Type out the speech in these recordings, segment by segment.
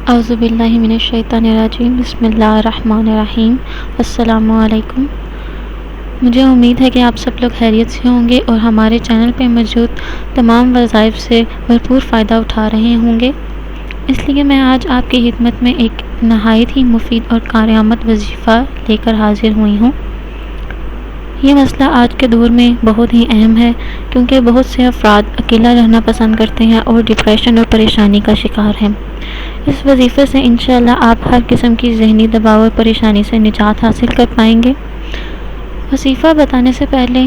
اعوذ باللہ من الشیطان الرجیم، بسم اللہ الرحمن الرحیم۔ السلام علیکم۔ مجھے امید ہے کہ آپ سب لوگ خیریت سے ہوں گے اور ہمارے چینل پہ موجود تمام وظائف سے بھرپور فائدہ اٹھا رہے ہوں گے۔ اس لیے میں آج آپ کی خدمت میں ایک نہایت ہی مفید اور کارآمد وظیفہ لے کر حاضر ہوئی ہوں۔ یہ مسئلہ آج کے دور میں بہت ہی اہم ہے، کیونکہ بہت سے افراد اکیلا رہنا پسند کرتے ہیں اور ڈپریشن اور پریشانی کا شکار ہیں۔ اس وظیفے سے انشاءاللہ آپ ہر قسم کی ذہنی دباؤ اور پریشانی سے نجات حاصل کر پائیں گے۔ وظیفہ بتانے سے پہلے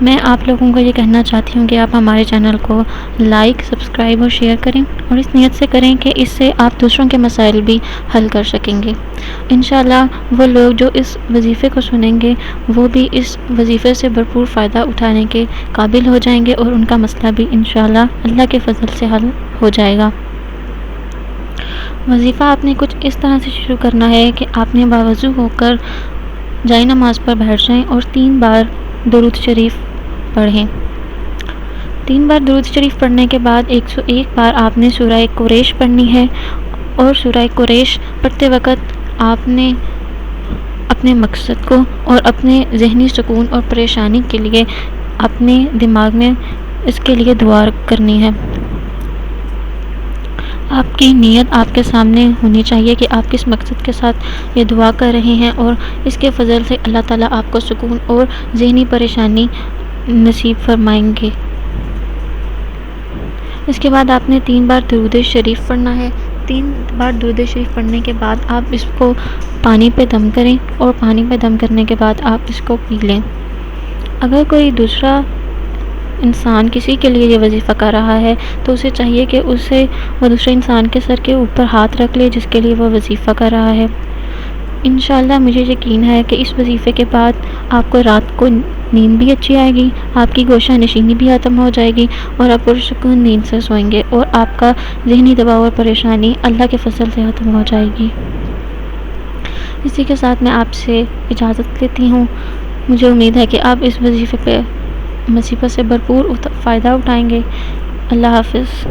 میں آپ لوگوں کو یہ کہنا چاہتی ہوں کہ آپ ہمارے چینل کو لائک، سبسکرائب اور شیئر کریں، اور اس نیت سے کریں کہ اس سے آپ دوسروں کے مسائل بھی حل کر سکیں گے۔ انشاءاللہ وہ لوگ جو اس وظیفے کو سنیں گے وہ بھی اس وظیفے سے بھرپور فائدہ اٹھانے کے قابل ہو جائیں گے، اور ان کا مسئلہ بھی انشاءاللہ اللہ کے فضل سے حل ہو جائے گا۔ وظیفہ آپ نے کچھ اس طرح سے شروع کرنا ہے کہ آپ نے باوضو ہو کر جائے نماز پر بیٹھ جائیں اور 3 بار درود شریف پڑھیں۔ 3 بار درود شریف پڑھنے کے بعد 101 بار آپ نے سورہ قریش پڑھنی ہے، اور سورہ قریش پڑھتے وقت آپ نے اپنے مقصد کو اور اپنے ذہنی سکون اور پریشانی کے لیے اپنے دماغ میں اس کے لیے دعا کرنی ہے۔ آپ کی نیت آپ کے سامنے ہونی چاہیے کہ آپ کس مقصد کے ساتھ یہ دعا کر رہے ہیں، اور اس کے فضل سے اللہ تعالیٰ آپ کو سکون اور ذہنی پریشانی نصیب فرمائیں گے۔ اس کے بعد آپ نے 3 بار درود شریف پڑھنا ہے۔ 3 بار درود شریف پڑھنے کے بعد آپ اس کو پانی پہ دم کریں، اور پانی پہ دم کرنے کے بعد آپ اس کو پی لیں۔ اگر کوئی دوسرا انسان کسی کے لیے یہ وظیفہ کر رہا ہے تو اسے چاہیے کہ وہ دوسرے انسان کے سر کے اوپر ہاتھ رکھ لے جس کے لیے وہ وظیفہ کر رہا ہے۔ انشاءاللہ مجھے یقین ہے کہ اس وظیفے کے بعد آپ کو رات کو نیند بھی اچھی آئے گی، آپ کی گوشہ نشینی بھی ختم ہو جائے گی، اور آپ پرسکون نیند سے سوئیں گے، اور آپ کا ذہنی دباؤ اور پریشانی اللہ کے فضل سے ختم ہو جائے گی۔ اسی کے ساتھ میں آپ سے اجازت لیتی ہوں۔ مجھے امید ہے کہ آپ اس وظیفے سے بھرپور فائدہ اٹھائیں گے۔ اللہ حافظ۔